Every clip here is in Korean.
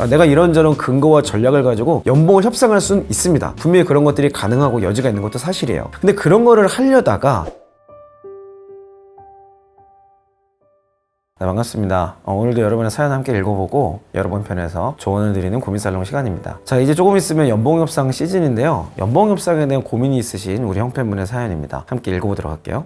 내가 이런저런 근거와 전략을 가지고 연봉을 협상할 수는 있습니다. 분명히 그런 것들이 가능하고 여지가 있는 것도 사실이에요. 근데 그런 거를 하려다가 네, 반갑습니다. 오늘도 여러분의 사연 함께 읽어보고 여러분 편에서 조언을 드리는 고민살롱 시간입니다. 자, 이제 조금 있으면 연봉협상 시즌인데요. 연봉협상에 대한 고민이 있으신 우리 형팬분의 사연입니다. 함께 읽어보도록 할게요.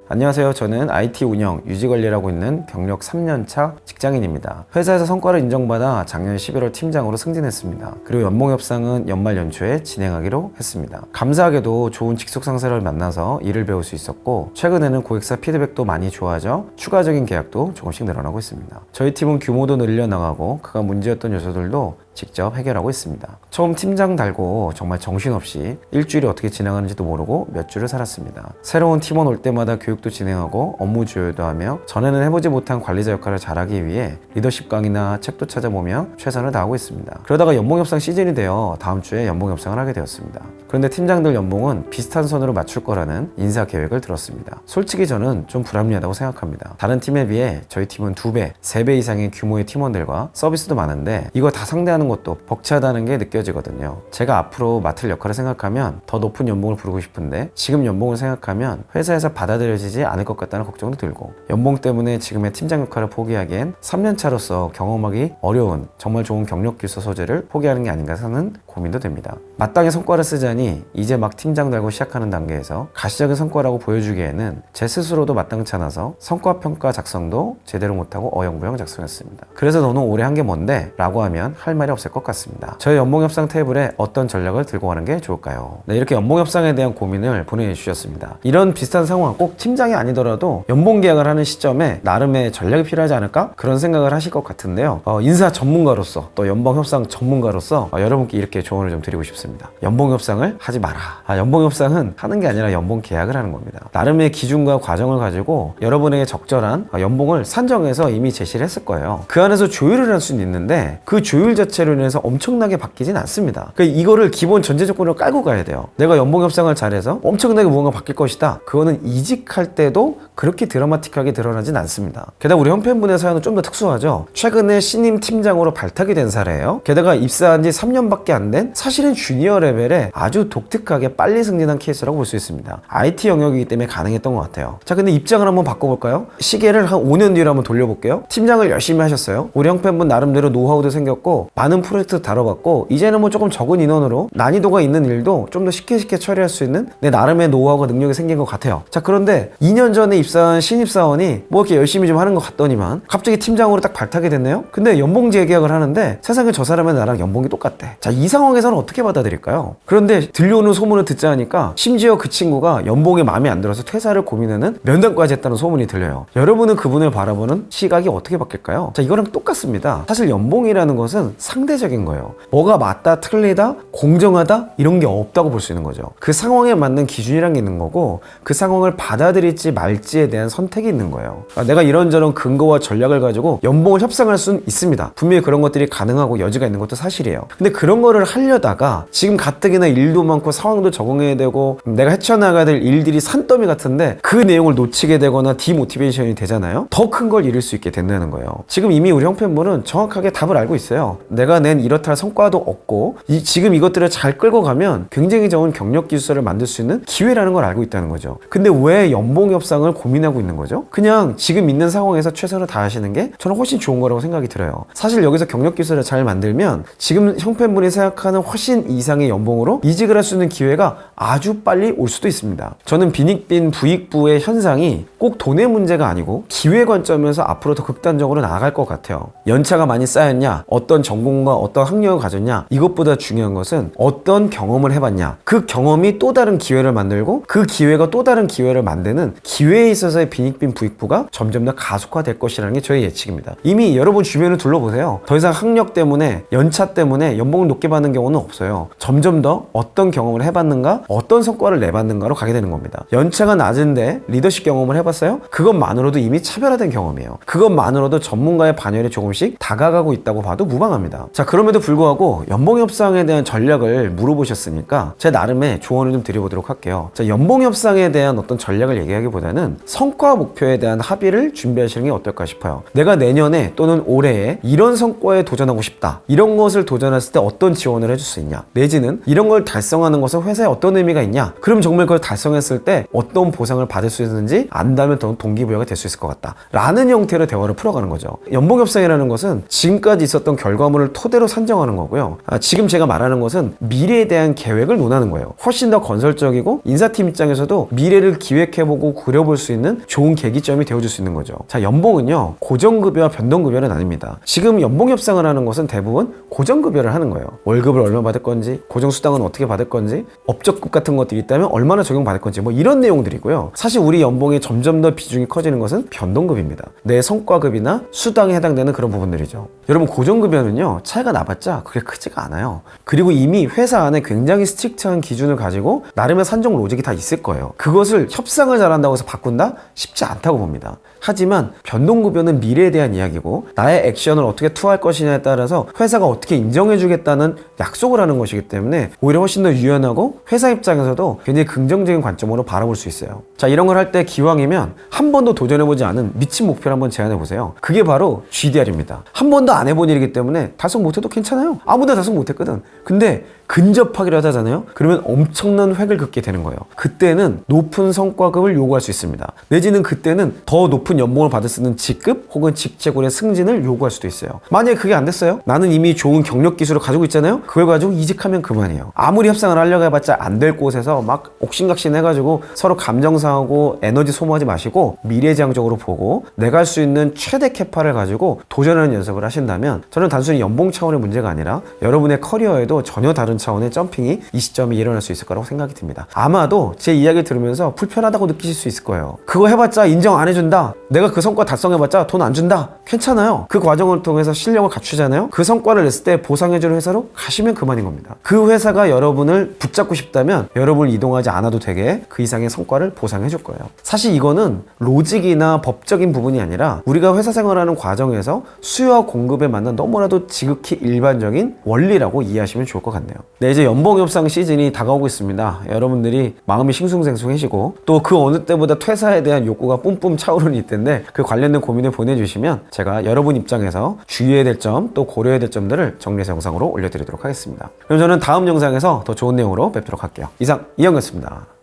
안녕하세요. 저는 IT 운영, 유지관리를 하고 있는 경력 3년차 직장인입니다. 회사에서 성과를 인정받아 작년 11월 팀장으로 승진했습니다. 그리고 연봉협상은 연말 연초에 진행하기로 했습니다. 감사하게도 좋은 직속 상사를 만나서 일을 배울 수 있었고, 최근에는 고객사 피드백도 많이 좋아져 추가적인 계약도 조금씩 늘어나고 있습니다. 저희 팀은 규모도 늘려나가고 그가 문제였던 요소들도 직접 해결하고 있습니다. 처음 팀장 달고 정말 정신없이 일주일이 어떻게 지나가는지도 모르고 몇 주를 살았습니다. 새로운 팀원 올 때마다 교육도 진행하고 업무 조율도 하며 전에는 해보지 못한 관리자 역할을 잘하기 위해 리더십 강의나 책도 찾아보며 최선을 다하고 있습니다. 그러다가 연봉협상 시즌이 되어 다음 주에 연봉협상을 하게 되었습니다. 그런데 팀장들 연봉은 비슷한 선으로 맞출 거라는 인사 계획을 들었습니다. 솔직히 저는 좀 불합리하다고 생각합니다. 다른 팀에 비해 저희 팀은 2배, 3배 이상의 규모의 팀원들과 서비스도 많은데 이거 다 상대하는 것도 벅차다는 게 느껴지거든요. 제가 앞으로 맡을 역할을 생각하면 더 높은 연봉을 부르고 싶은데 지금 연봉을 생각하면 회사에서 받아들여지지 않을 것 같다는 걱정도 들고, 연봉 때문에 지금의 팀장 역할을 포기하기엔 3년차로서 경험하기 어려운 정말 좋은 경력 기술 소재를 포기하는 게 아닌가 하는 고민도 됩니다. 마땅히 성과를 쓰자니 이제 막 팀장 달고 시작하는 단계에서 가시적인 성과라고 보여주기에는 제 스스로도 마땅치 않아서 성과평가 작성도 제대로 못하고 어영부영 작성했습니다. 그래서 너는 올해 한 게 뭔데? 라고 하면 할 말이 없을 것 같습니다. 저희 연봉협상 테이블에 어떤 전략을 들고 가는 게 좋을까요? 네, 이렇게 연봉협상에 대한 고민을 보내주셨습니다. 이런 비슷한 상황, 꼭 팀장이 아니더라도 연봉 계약을 하는 시점에 나름의 전략이 필요하지 않을까? 그런 생각을 하실 것 같은데요. 인사 전문가로서 또 연봉협상 전문가로서 여러분께 이렇게 조언을 좀 드리고 싶습니다. 연봉협상을 하지 마라. 연봉협상은 하는 게 아니라 연봉 계약을 하는 겁니다. 나름의 기준과 과정을 가지고 여러분에게 적절한 연봉을 산정해서 이미 제시를 했을 거예요. 그 안에서 조율을 할 수는 있는데 그 조율 자체로 인해서 엄청나게 바뀌진 않습니다. 그러니까 이거를 기본 전제 조건으로 깔고 가야 돼요. 내가 연봉협상을 잘해서 엄청나게 무언가 바뀔 것이다. 그거는 이직할 때도 그렇게 드라마틱하게 드러나진 않습니다. 게다가 우리 현팬분의 사연은 좀 더 특수하죠. 최근에 신임 팀장으로 발탁이 된 사례예요. 게다가 입사한 지 3년밖에 안 된 사실은 주니어 레벨에 아주 독특하게 빨리 승진한 케이스라고 볼 수 있습니다. IT 영역이기 때문에 가능했던 것 같아요. 자, 근데 입장을 한번 바꿔볼까요? 시계를 한 5년 뒤로 한번 돌려볼게요. 팀장을 열심히 하셨어요. 우리 형팬분 나름대로 노하우도 생겼고 많은 프로젝트 다뤄봤고 이제는 뭐 조금 적은 인원으로 난이도가 있는 일도 좀 더 쉽게 처리할 수 있는 내 나름의 노하우가 능력이 생긴 것 같아요. 자, 그런데 2년 전에 입사한 신입사원이 뭐 이렇게 열심히 좀 하는 것 같더니만 갑자기 팀장으로 딱 발탁이 됐네요. 근데 연봉 재계약을 하는데 세상에 저 사람의 나랑 연봉이 똑같대. 자, 이 상황에서는 어떻게 받아들일까요? 그런데 들려오는 소문을 듣자 하니까 심지어 그 친구가 연봉이 마음에 안 들어서 퇴사를 고민하는 면담까지 했다는 소문이 들려요. 여러분은 그분을 바라보는 시각이 어떻게 바뀔까요? 자, 이거랑 똑같습니다. 사실 연봉이라는 것은 상대적인 거예요. 뭐가 맞다, 틀리다, 공정하다 이런 게 없다고 볼 수 있는 거죠. 그 상황에 맞는 기준이란 게 있는 거고 그 상황을 받아들일지 말지에 대한 선택이 있는 거예요. 내가 이런저런 근거와 전략을 가지고 연봉을 협상할 수는 있습니다. 분명히 그런 것들이 가능하고 여지가 있는 것도 사실이에요. 근데 그런 거를 하려다가 지금 가뜩이나 일도 많고 상황도 적응해야 되고 내가 헤쳐나가야 될 일들이 산더미 같은데 그 내용을 놓치게 되거나 디모티베이션이 되잖아요. 더 큰 걸 잃을 수 있게 된다는 거예요. 지금 이미 우리 형팬분은 정확하게 답을 알고 있어요. 내가 낸 이렇다 할 성과도 없고 지금 이것들을 잘 끌고 가면 굉장히 좋은 경력 기술을 만들 수 있는 기회라는 걸 알고 있다는 거죠. 근데 왜 연봉 협상을 고민하고 있는 거죠? 그냥 지금 있는 상황에서 최선을 다하시는 게 저는 훨씬 좋은 거라고 생각이 들어요. 사실 여기서 경력 기술을 잘 만들면 지금 형팬분이 생각하는 훨씬 이상의 연봉으로 이직을 할 수 있는 기회가 아주 빨리 올 수도 있습니다. 저는 빈익빈 부익부의 현상이 꼭 돈의 문제가 아니고 기회 관점에서 앞으로 더 극단적으로 나아갈 것 같아요. 연차가 많이 쌓였냐, 어떤 전공과 어떤 학력을 가졌냐, 이것보다 중요한 것은 어떤 경험을 해봤냐. 그 경험이 또 다른 기회를 만들고 그 기회가 또 다른 기회를 만드는 기회에 있어서의 빈익빈 부익부가 점점 더 가속화될 것이라는 게 저의 예측입니다. 이미 여러분 주변을 둘러보세요. 더 이상 학력 때문에 연차 때문에 연봉을 높게 받는 경우는 없어요. 점점 더 어떤 경험을 해봤는가, 어떤 성과를 내봤는가로 가게 되는 겁니다. 연차가 낮은데 리더십 경험을 해봤어요? 그것만으로도 이미 차별화된 경험이에요. 그것만으로도 전문가의 반열에 조금씩 다가가고 있다고 봐도 무방합니다. 자, 그럼에도 불구하고 연봉 협상에 대한 전략을 물어보셨으니까 제 나름의 조언을 좀 드려보도록 할게요. 자, 연봉 협상에 대한 어떤 전략을 얘기하기보다는 성과 목표에 대한 합의를 준비하시는 게 어떨까 싶어요. 내가 내년에 또는 올해에 이런 성과에 도전하고 싶다, 이런 것을 도전했을 때 어떤 지원을 해줄 수 있냐, 내지는 이런 걸 달성하는 것은 회사에 어떤 의미가 있냐, 그럼 정말 그걸 달성했을 때 어떤 보상을 받을 수 있는지 안다면 더 동기부여가 될 수 있을 것 같다 라는 형태로 대화를 풀어가는 거죠. 연봉 협상이라는 것은 지금까지 있었던 결과물을 토대로 산정하는 거고요. 지금 제가 말하는 것은 미래에 대한 계획을 논하는 거예요. 훨씬 더 건설적이고 인사팀 입장에서도 미래를 기획해보고 그려볼 수 있는 좋은 계기점이 되어줄 수 있는 거죠. 자, 연봉은요, 고정급여와 변동급여는 아닙니다. 지금 연봉 협상을 하는 것은 대부분 고정급여를 하는 거예요. 월급을 얼마 받을 건지, 고정수당은 어떻게 받을 건지, 업적급 같은 것들이 있다면 얼마나 적용받을 건지, 뭐 이런 내용들이고요. 사실 우리 연봉이 점점 더 비중이 커지는 것은 변동급입니다. 내 성과급이나 수당에 해당되는 그런 부분들이죠. 여러분, 고정급여는요, 차이가 나봤자 그게 크지가 않아요. 그리고 이미 회사 안에 굉장히 스트릭트한 기준을 가지고 나름의 산정 로직이 다 있을 거예요. 그것을 협상을 잘한다고 해서 바꾼다? 쉽지 않다고 봅니다. 하지만 변동급여는 미래에 대한 이야기고 나의 액션을 어떻게 투하할 것이냐에 따라서 회사가 어떻게 인정해주겠다는 약속을 하는 것이기 때문에 오히려 훨씬 더 유연하고 회사 입장에서도 굉장히 긍정적인 관점으로 바라볼 수 있어요. 자, 이런 걸 할 때 기왕이면 한 번도 도전해보지 않은 미친 목표를 한번 제안해보세요. 그게 바로 GDR입니다. 한 번도 안 해본 일이기 때문에 달성 못해도 괜찮아요. 아무도 달성 못했거든. 근데 근접하기라도 하잖아요. 그러면 엄청난 획을 긋게 되는 거예요. 그때는 높은 성과급을 요구할 수 있습니다. 내지는 그때는 더 높은 연봉을 받을 수 있는 직급 혹은 직책원의 승진을 요구할 수도 있어요. 만약에 그게 안 됐어요? 나는 이미 좋은 경력 기술을 가지고 있잖아요. 그걸 가지고 이직하면 그만이에요. 아무리 협상을 하려고 해봤자 안 될 곳에서 막 옥신각신 해가지고 서로 감정 상하고 에너지 소모하지 마시고 미래지향적으로 보고 내가 할 수 있는 최대 캐파를 가지고 도전하는 연습을 하신다면 저는 단순히 연봉 차원의 문제가 아니라 여러분의 커리어에도 전혀 다른 차원의 점핑이 이 시점에 일어날 수 있을 거라고 생각이 듭니다. 아마도 제 이야기를 들으면서 불편하다고 느끼실 수 있을 거예요. 그거 해봤자 인정 안 해준다, 내가 그 성과 달성해봤자 돈 안 준다, 괜찮아요. 그 과정을 통해서 실력을 갖추잖아요. 그 성과를 냈을 때 보상해주는 회사로 가시면 그만인 겁니다. 그 회사가 여러분을 붙잡고 싶다면 여러분을 이동하지 않아도 되게 그 이상의 성과를 보상해줄 거예요. 사실 이거는 로직이나 법적인 부분이 아니라 우리가 회사 생활하는 과정에서 수요와 공급에 맞는 너무나도 지극히 일반적인 원리라고 이해하시면 좋을 것 같네요. 네, 이제 연봉 협상 시즌이 다가오고 있습니다. 여러분들이 마음이 싱숭생숭해지고 또 그 어느 때보다 퇴사에 대한 욕구가 뿜뿜 차오르는 이때인데 그 관련된 고민을 보내주시면 제가 여러분 입장에서 주의해야 될 점, 또 고려해야 될 점들을 정리해서 영상으로 올려드리도록 하겠습니다. 그럼 저는 다음 영상에서 더 좋은 내용으로 뵙도록 할게요. 이상 이영이었습니다.